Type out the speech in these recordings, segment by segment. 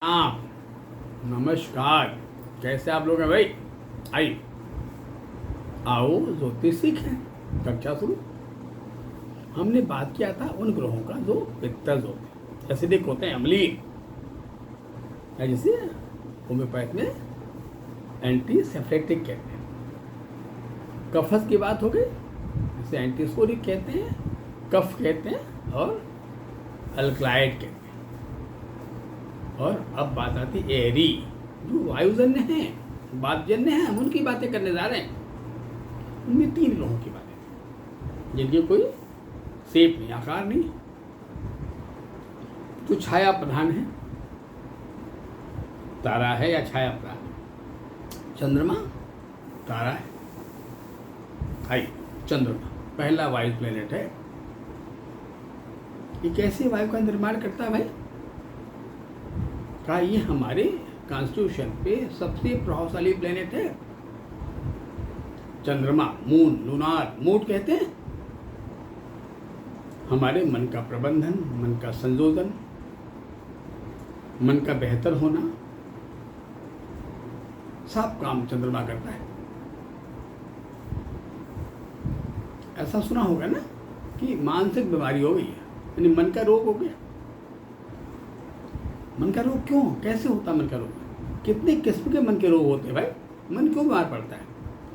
आप नमस्कार। कैसे आप लोग हैं भाई? आइए आओ ज्योतिष सीखें। कक्षा शुरू। हमने बात किया था उन ग्रहों का जो पित्तज होते हैं, एसिडिक होते हैं, अम्लीय, या जिसे होम्योपैथ में एंटीसेप्टिक कहते हैं। कफस की बात हो गई, जिसे एंटीस्कोरिक कहते हैं, कफ कहते हैं और अल्कलाइड कहते हैं। और अब बात आती एरी, जो वायुजन्य हैं, वातजन्य हैं, हम उनकी बातें करने जा रहे हैं। उनमें 3 ग्रहों की बातें जिनकी कोई शेप नहीं, आकार नहीं, जो छाया प्रधान है, तारा है या छाया प्रधान। चंद्रमा तारा है। हाई चंद्रमा पहला वायु प्लेनेट है। ये कैसे वायु का निर्माण करता है भाई? का ये हमारे कॉन्स्टिट्यूशन पे सबसे प्रभावशाली प्लेनेट है। चंद्रमा, मून, लूनार मूड कहते हैं। हमारे मन का प्रबंधन, मन का संयोजन, मन का बेहतर होना, सब काम चंद्रमा करता है। ऐसा सुना होगा ना कि मानसिक बीमारी हो गई है, यानी मन का रोग हो गया। मन का रोग क्यों, कैसे होता मन का रोग? कितने किस्म के मन के रोग होते हैं भाई? मन क्यों बीमार पड़ता है?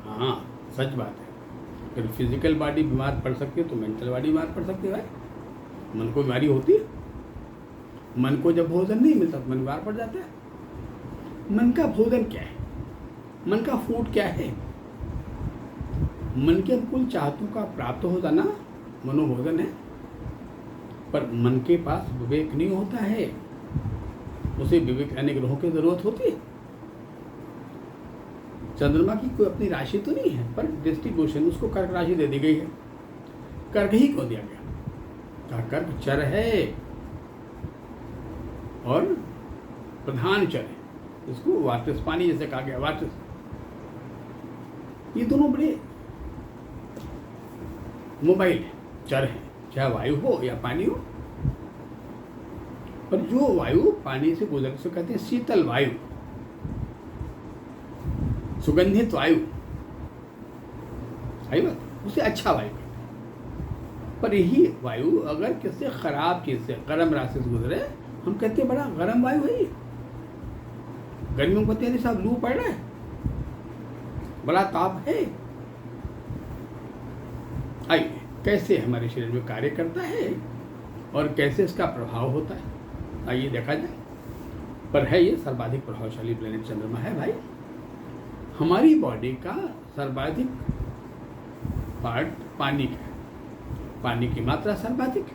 हाँ, सच बात है। फिर फिजिकल बॉडी बीमार पड़ सकती है तो मेंटल बॉडी बीमार पड़ सकती है भाई। मन को बीमारी होती है। मन को जब भोजन नहीं मिलता तो मन बीमार पड़ जाता है। मन का भोजन क्या है? मन का फूड क्या है? मन के अनुकूल चाहतों का प्राप्त हो जाना मनोभोजन है। पर मन के पास विवेक नहीं होता है। उसे विवेक यानी ग्रहों की जरूरत होती है। चंद्रमा की कोई अपनी राशि तो नहीं है, पर डिस्ट्रीब्यूशन उसको कर्क राशि दे दी गई है। कर्क ही क्यों दिया गया? कर्क चर है और प्रधान चर है। इसको वाटिस पानी जैसे कहा गया, वाटिस। ये दोनों बड़े मोबाइल है, चर है, चाहे वायु हो या पानी हो। पर जो वायु पानी से गुजरने से कहते हैं शीतल वायु, सुगंधित वायु, सही बात, उसे अच्छा वायु कहते हैं। पर यही वायु अगर किसी खराब चीज से, गर्म रास्ते से गुजरे, हम कहते हैं बड़ा गर्म वायु है ये। गर्मियों को कहते हैं साहब लू पड़ रहा है, बड़ा ताप है। आइए कैसे हमारे शरीर में कार्य करता है और कैसे इसका प्रभाव होता है, आइए देखा जाए। पर है ये सर्वाधिक प्रभावशाली प्लेनेट चंद्रमा है भाई। हमारी बॉडी का सर्वाधिक पार्ट पानी का है। पानी की मात्रा सर्वाधिक।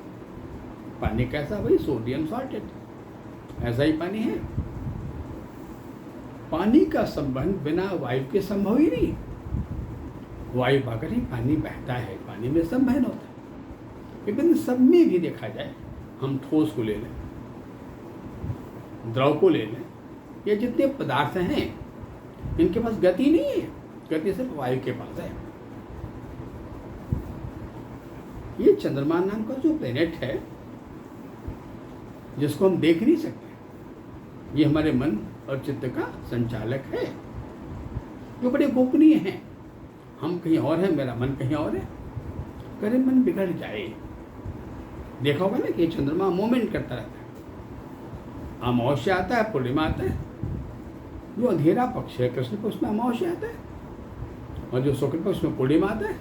पानी कैसा भाई? सोडियम सॉल्टेड, ऐसा ही पानी है। पानी का संबंध बिना वायु के संभव ही नहीं। वायु पाकर ही पानी बहता है, पानी में संवहन होता है। लेकिन सब में भी देखा जाए, हम ठोस को ले लें, द्रव को ले लें, ये जितने पदार्थ हैं इनके पास गति नहीं है। गति सिर्फ वायु के पास है। ये चंद्रमा नाम का जो प्लेनेट है, जिसको हम देख नहीं सकते, ये हमारे मन और चित्त का संचालक है, जो बड़े गोपनीय हैं। हम कहीं और हैं, मेरा मन कहीं और है। करे मन बिगड़ जाए। देखा होगा ना कि चंद्रमा मूवमेंट करता रहता है। अमावस्या आता है, पूर्णिमा आता है। जो अंधेरा पक्ष है कृष्ण पक्ष में अमावस्या आता है, और जो शुक्ल पक्ष में पूर्णिमा आता है।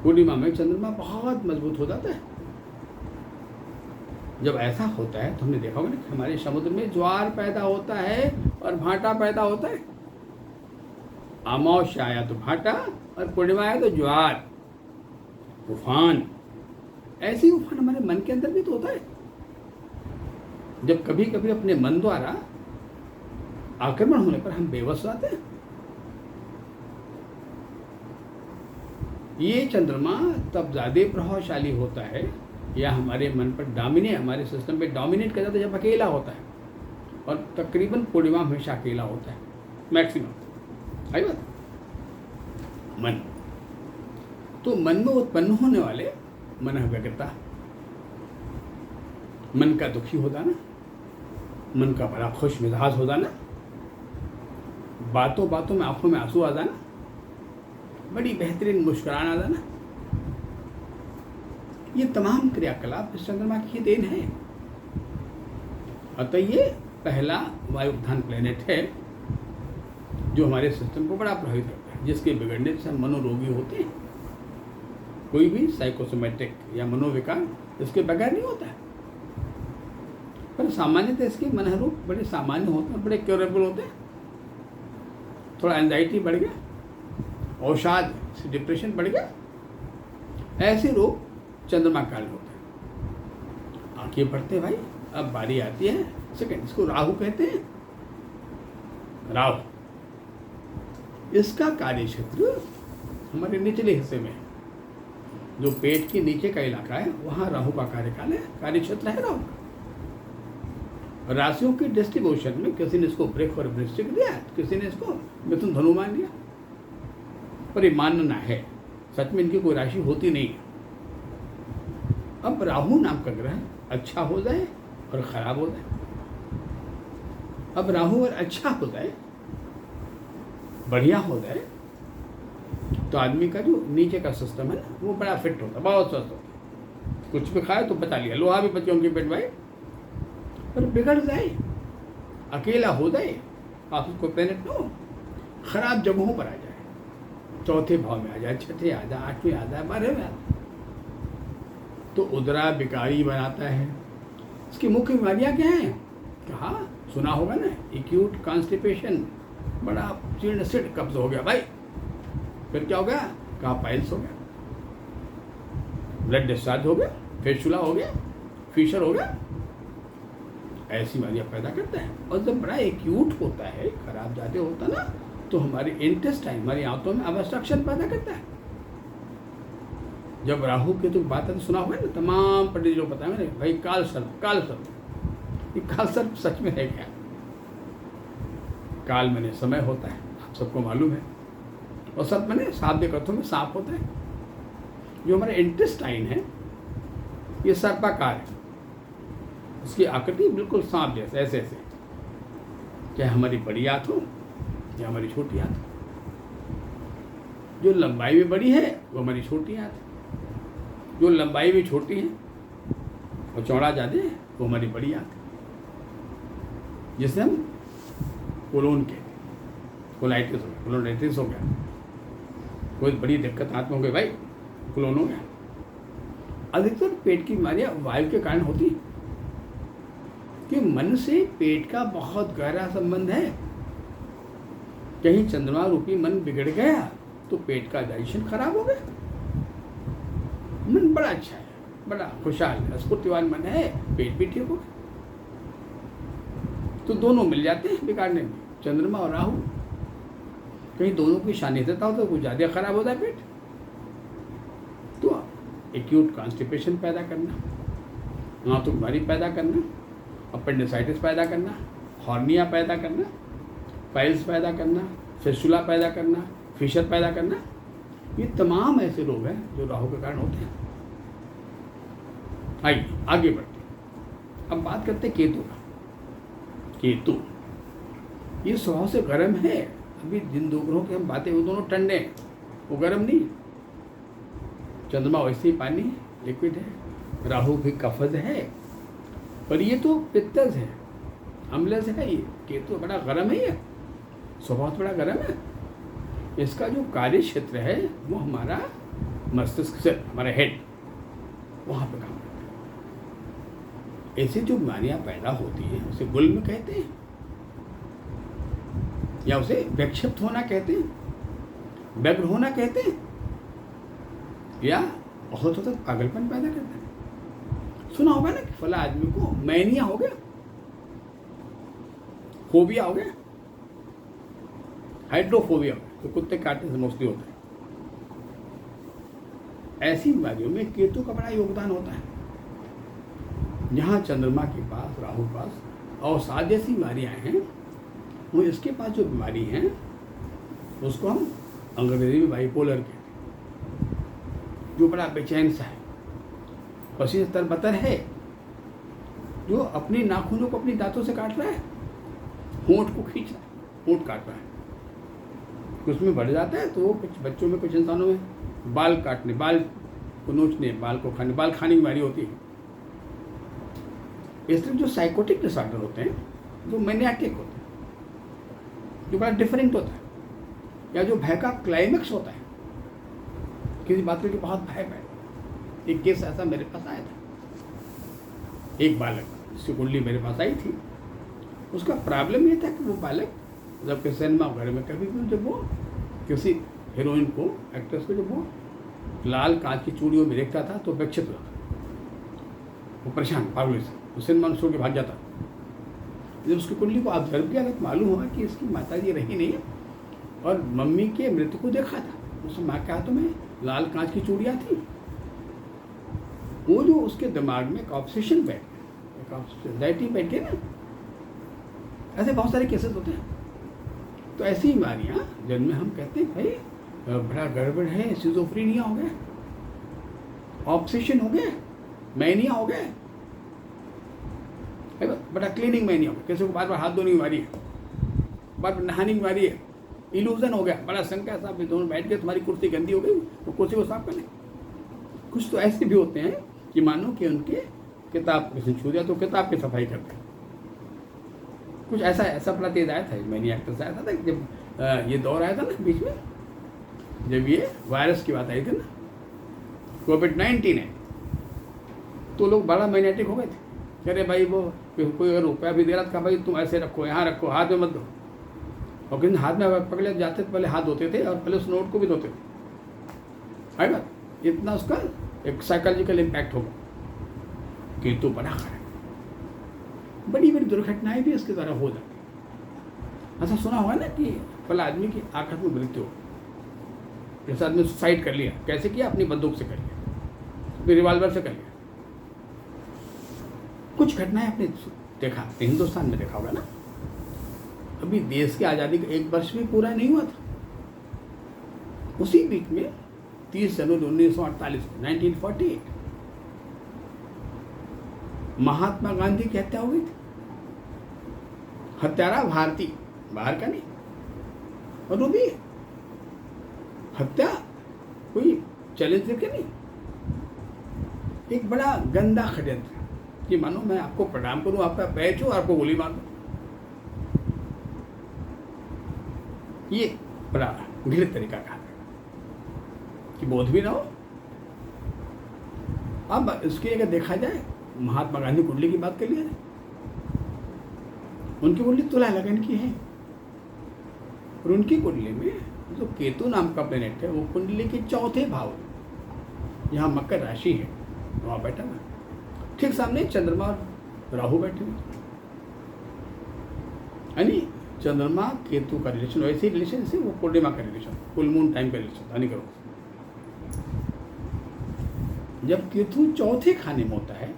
पूर्णिमा में चंद्रमा बहुत मजबूत हो जाता है। जब ऐसा होता है तो हमने देखा होगा ना कि हमारे समुद्र में ज्वार पैदा होता है और भाटा पैदा होता है। अमावस्या आया तो भाटा और पूर्णिमा आया तो ज्वार, तूफान। ऐसी उफान हमारे मन के अंदर भी तो होता है। जब कभी कभी अपने मन द्वारा आक्रमण होने पर हम बेबस हो जाते हैं। ये चंद्रमा तब ज्यादा प्रभावशाली होता है या हमारे मन पर डोमिनेट, हमारे सिस्टम पे डोमिनेट कर जाता है जब अकेला होता है। और तकरीबन पूर्णिमा हमेशा अकेला होता है, मैक्सिमम। आई बात। मन तो मन में उत्पन्न होने वाले मन व्यग्रता, मन का दुखी होता ना, मन का बड़ा खुश मिजाज हो जाना, बातों बातों में आंखों में आंसू आ जाना, बड़ी बेहतरीन मुस्कुराना आ जाना, ये तमाम क्रियाकलाप इस चंद्रमा की देन है। अतः ये पहला वायु प्रधान प्लेनेट है जो हमारे सिस्टम को बड़ा प्रभावित करता है, जिसके बिगड़ने से हम मनोरोगी होते हैं। कोई भी साइकोसोमेटिक या मनोविकार इसके बगैर नहीं होता है, पर सामान्यतः इसके मनोरोग बड़े सामान्य होते हैं, बड़े क्योरेबल होते हैं। थोड़ा एंजाइटी बढ़ गया, अवसाद से डिप्रेशन बढ़ गया, ऐसे रोग चंद्रमा काल में होते हैं। आंखें बढ़ते भाई, अब बारी आती है सेकंड, इसको राहु कहते हैं। राहु, इसका कार्य क्षेत्र हमारे निचले हिस्से में, जो पेट के नीचे का इलाका है, वहाँ राहु का कार्यकाल है, कार्य क्षेत्र है राहु का। राशियों के डिस्ट्रीब्यूशन में किसी ने इसको ब्रेक और वृश्चिक दिया, किसी ने इसको मिथुन धनु मान लिया, पर ये मानना है, सच में इनकी कोई राशि होती नहीं है। अब राहु नाम का ग्रह अच्छा हो जाए और खराब हो जाए। अब राहु अगर अच्छा हो जाए, बढ़िया हो जाए, तो आदमी का जो नीचे का सिस्टम है ना, वो बड़ा फिट होता है, बहुत स्वस्थ होता है। कुछ भी खाए तो बचा लिया, लोहा भी बचे उनके पेट भाई। पर बिगड़ जाए, अकेला हो जाए, आप उसको प्लेनेट नो खराब जगहों पर आ जाए, चौथे भाव में आ जाए, छठे आ जाए, आठवें आ जाए, 12वें आ जाए, तो उदरा विकारी बनाता है। इसकी मुख्य बीमारियां क्या हैं? कहा सुना होगा ना, एक्यूट कॉन्स्टिपेशन, बड़ा जीर्ण सिड कब्ज हो गया भाई। फिर क्या हो गया? कहा पाइल्स हो गया, ब्लड डिस्चार्ज हो गया, फेस्टुला हो गया, फिशर हो गया, ऐसी बीमारियां पैदा करता है। और जब बड़ा एक्यूट होता है, खराब ज़्यादा होता ना, तो हमारे इंटेस्टाइन, हमारी आंतों में ऑब्स्ट्रक्शन पैदा करता है। जब राहु के तो बात है, सुना होगा ना, तमाम पंडित लोग बताएंगे भाई, काल सर्प, काल सर्प। ये काल सर्प सच में है क्या? काल मैंने समय होता है, आप सबको मालूम है, और सर्प मैंने शाब्दिक अर्थों में सांप होता है। जो हमारा इंटेस्टाइन है, ये सर्पाकार है, उसकी आकृति बिल्कुल सांप जैसे, ऐसे ऐसे, चाहे हमारी बड़ी आंत हो या हमारी छोटी आंत हो। जो लंबाई में बड़ी है वो हमारी छोटी आंत है, जो लंबाई में छोटी है और चौड़ा ज़्यादा है वो हमारी बड़ी आंत है, जिसे हम कोलोन कहते हैं। कोलाइटिस हो गया, कोलोनाइटिस हो गया, कोई बड़ी दिक्कत आंत में हो गई भाई, कोलोन हो गया। अधिकतर पेट की बीमारियां वायु के कारण होती है, कि मन से पेट का बहुत गहरा संबंध है। कहीं चंद्रमा रूपी मन बिगड़ गया तो पेट का डाइजेशन खराब हो गया। मन बड़ा अच्छा है, बड़ा खुशहाल है, स्फूर्तिवान मन है, पेट भी ठीक हो गया, तो दोनों मिल जाते हैं बिगाड़ने में, चंद्रमा और राहु। कहीं दोनों की सानिध्यता हो तो कुछ ज़्यादा खराब हो जाए पेट, तो एक्यूट कॉन्स्टिपेशन पैदा करना, आंतों की बीमारी पैदा करना, अपेंडिसाइटिस पैदा करना, हॉर्निया पैदा करना, पाइल्स पैदा करना, फिस्टुला पैदा करना, फिशर पैदा करना, ये तमाम ऐसे रोग हैं जो राहु के कारण होते हैं। आइए आगे बढ़ते हैं। अब बात करते हैं केतु का। केतु ये स्वभाव से गर्म है। अभी जिन दो ग्रहों की हम बातें, वो दोनों ठंडे हैं, वो गर्म नहीं। चंद्रमा वैसे ही पानी है, लिक्विड है, राहु भी कफज है, पर ये तो पित्तज है, अम्लज है। ये केतु बड़ा गर्म है, ये स्वभाव बड़ा गर्म है। इसका जो कार्य क्षेत्र है वो हमारा मस्तिष्क से, हमारा हेड, वहाँ पे काम करता है। ऐसी जो बीमारियाँ पैदा होती हैं उसे गुल्म कहते हैं, या उसे विक्षिप्त होना कहते हैं, व्यग्र होना कहते हैं, या बहुत होता पागलपन पैदा करता है। सुना होगा ना कि फला आदमी को मैनिया हो गया, फोबिया हो गया, हाइड्रोफोबिया हो गया, तो कुत्ते काटने से मोस्टली होता है। ऐसी बीमारियों में केतु का बड़ा योगदान होता है। जहाँ चंद्रमा के पास, राहु के पास अवसाद जैसी बीमारियाँ हैं, वो इसके पास जो बीमारी हैं उसको हम अंग्रेजी में बाइपोलर कहते हैं। जो बड़ा बेचैन सा है, पसीने तरबतर है, जो अपने नाखूनों को अपनी दांतों से काट रहा है, होंठ को खींच रहा है, होंठ काट रहा है, उसमें बढ़ जाता है। तो वो कुछ बच्चों में, कुछ इंसानों में बाल काटने, बाल को नोचने, बाल को खाने, बाल खाने की बीमारी होती है। इसलिए जो साइकोटिक डिसऑर्डर होते हैं, जो मैनियाटिक होते हैं, जो बड़ा डिफरेंट होता है, या जो भय का क्लाइमेक्स होता है, किसी बात के बहुत भय है। एक केस ऐसा मेरे पास आया था, एक बालक, जिसकी कुंडली मेरे पास आई थी। उसका प्रॉब्लम ये था कि वो बालक जब कि सिनेमा घर में कभी भी जब वो किसी हीरोइन को, एक्ट्रेस को, जब वो लाल कांच की चूड़ियों में देखता था तो विक्षिप्त होता, वो परेशान, पागल से, वो सिनेमा छोड़ के भाग जाता। जब उसकी कुंडली को ऑब्जर्व किया तो मालूम हुआ कि इसकी माता जी रही नहीं है और मम्मी के मृत्यु को देखा था। उस माँ के हाथों में लाल कांच की चूड़ियाँ थी। वो जो उसके दिमाग में एक ऑब्सेशन बैठ गया, एक एंजाइटी बैठ गई ना। ऐसे बहुत सारे केसेस होते हैं। तो ऐसी बीमारियाँ जिनमें हम कहते हैं भाई बड़ा गड़बड़ है, सिजोफ्रेनिया हो गया, ऑब्सेशन हो गया, मैनिया हो गया, बड़ा क्लीनिंग मैनिया हो गया, किसी को बार बार हाथ धोने की बीमारी है, बार बार नहाने की बीमारी है, इल्यूजन हो गया, बड़ा शंका साहब दोनों बैठ गए, तुम्हारी कुर्सी गंदी हो गई, वो कुर्सी को साफ कर ले। कुछ तो ऐसे भी होते हैं कि मानो कि उनके किताब किसी छू दिया तो किताब की सफाई कर दे। कुछ ऐसा बड़ा तेज आया था, मैंने एक्टर्स आया था कि जब ये दौर आया था ना बीच में, जब ये वायरस की बात आई थी ना, कोविड-19 है, तो लोग बड़ा मैग्नेटिक हो गए थे। कह रहे भाई वो कोई अगर रुपया भी दे रहा था, भाई तुम ऐसे रखो, यहाँ रखो, हाथ में मत दो। और किसी हाथ में पकड़े जाते थे, पहले हाथ धोते थे और पहले उस नोट को भी धोते थे। है ना, इतना उसका एक साइकोलॉजिकल इम्पैक्ट होगा कि तो बड़ा खराब। बड़ी बड़ी दुर्घटनाएं भी इसके द्वारा हो जाती। ऐसा सुना होगा ना कि पहले आदमी की आकस्मिक मृत्यु हो, जैसे आदमी सुसाइड कर लिया, कैसे किया? अपनी बंदूक से कर लिया, अपने रिवॉल्वर से कर लिया। कुछ घटनाएं आपने देखा, हिंदुस्तान में देखा होगा ना। अभी देश की आज़ादी का 1 वर्ष भी पूरा नहीं हुआ था, उसी बीच में 30 जनवरी 1948 1948 महात्मा गांधी की हत्या हो गई थी। हत्यारा भारतीय, बाहर का नहीं, और वो भी हत्या कोई चैलेंज करके नहीं, एक बड़ा गंदा षड्यंत्र कि मानो मैं आपको प्रणाम करूं, आपका पैर छूं, आपको गोली मार दूं। ये बड़ा घृणित तरीका का कि बोध भी ना हो। अब इसकी अगर देखा जाए, महात्मा गांधी कुंडली की बात कर लिया जाए, उनकी कुंडली तुला लगन की है, और उनकी कुंडली में जो केतु नाम का प्लेनेट है, वो कुंडली के 4थे भाव, यहाँ मकर राशि है, वहाँ बैठा हुआ, ठीक सामने चंद्रमा और राहु बैठे हुए। यानी चंद्रमा केतु का रिलेशन वैसे रिलेशन से वो पूर्णिमा का रिलेशन, फुल मून टाइम का रिलेशन था। नहीं करो, जब केतु 4थे खाने में होता है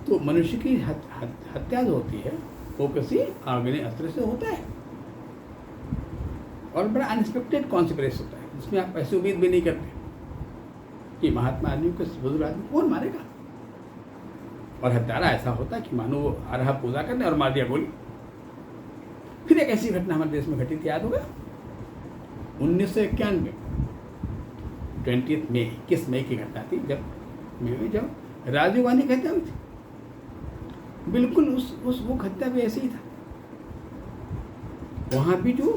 तो मनुष्य की हत्या जो होती है वो किसी आग्नेय अस्त्र से होता है, और बड़ा अनएक्सपेक्टेड कॉन्सिक्वेंस होता है, जिसमें आप ऐसी उम्मीद भी नहीं करते कि महात्मा आदमी को, बुजुर्ग आदमी कौन मारेगा। और हत्यारा ऐसा होता है कि मानो वो आ रहा पूजा करने और मार दिया गोली। फिर एक ऐसी घटना हमारे देश में घटी थी, याद होगा, 1991 20 मई 21 मई की घटना थी, जब राजीव गांधी की हत्या हुई थी। बिल्कुल उस वो हत्या भी ऐसे ही था। वहाँ भी जो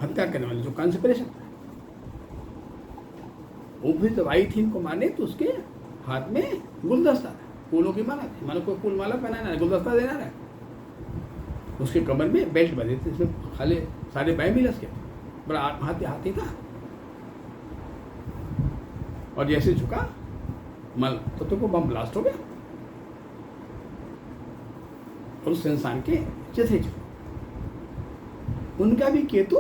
हत्या करने वाले जो कॉन्स्पिरेशन, वो भी जब आई थी इनको मारने, तो उसके हाथ में गुलदस्ता था, फूलों की माला थी, मानो कोई फूल माला पहनाना है, गुलदस्ता देना है। उसके कमर में बेल्ट बंधे थे, इसमें खाली सारे बाएं भी लस के, बड़ा हाथी था। और जैसे झुका मल तो को बम ब्लास्ट हो गया और उस इंसान के चिथे चुके। उनका भी केतु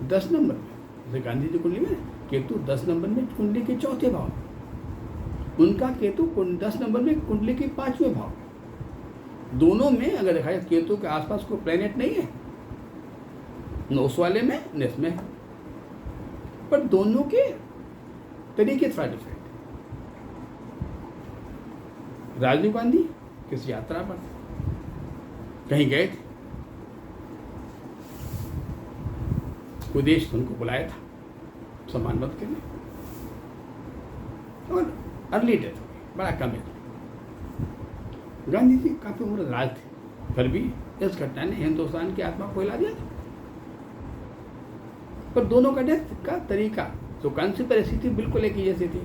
10 नंबर में, जैसे गांधी जी कुंडली में केतु 10 नंबर में कुंडली के 4थे भाव, उनका केतु 10 नंबर में कुंडली के 5वें भाव। दोनों में अगर देखा जाए, केतु के आसपास कोई प्लेनेट नहीं है, न उस वाले में न इसमें है, पर दोनों के तरीके थोड़ा डिफरेंट। राजीव गांधी किसी यात्रा पर थे, कहीं गए थे, कोई देश ने उनको बुलाया था सम्मानवत के लिए, और अर्ली डेथ हो गई, बड़ा कम है। गांधी जी काफ़ी उम्र दराज थे, फिर भी इस घटना ने हिंदुस्तान की आत्मा को हिला दिया था। पर दोनों का डेथ का तरीका, जो कौन-सी परिस्थिति बिल्कुल एक ही जैसी थी।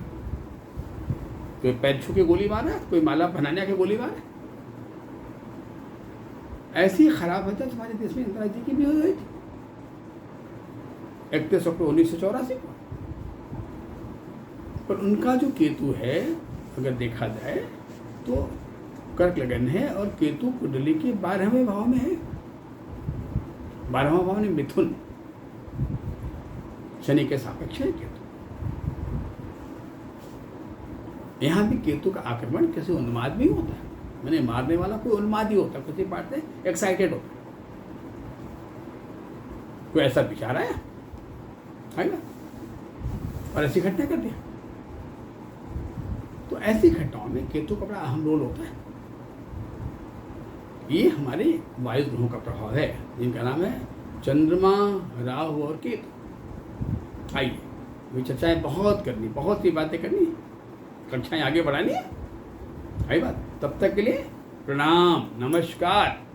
कोई पैर छू के गोली मारा, कोई माला पहनाने के गोली मारा। ऐसी खराब हालत हमारे देश में इंदिरा जी की भी हुई थी 31 अक्टूबर 1984 को। पर उनका जो केतु है, अगर देखा जाए तो कर्क लगन है, और केतु कुंडली के 12वें भाव में है। 12वां भाव में मिथुन, शनि के सापेक्ष है केतु। यहाँ भी केतु का आक्रमण किसी उन्माद में ही होता है, मैंने मारने वाला कोई उन्माद ही होता है, किसी पार्ट से एक्साइटेड होता है, कोई ऐसा विचार आया है ना, और ऐसी घटना कर दिया। तो ऐसी घटनाओं में केतु का बड़ा अहम रोल होता है। ये हमारे वायु ग्रहों का प्रभाव है, जिनका नाम है चंद्रमा, राहु और केतु। आइए, ये चर्चाएं बहुत करनी, बहुत सी बातें करनी, कक्षाएं आगे बढ़ानी है। आई बात, तब तक के लिए प्रणाम, नमस्कार।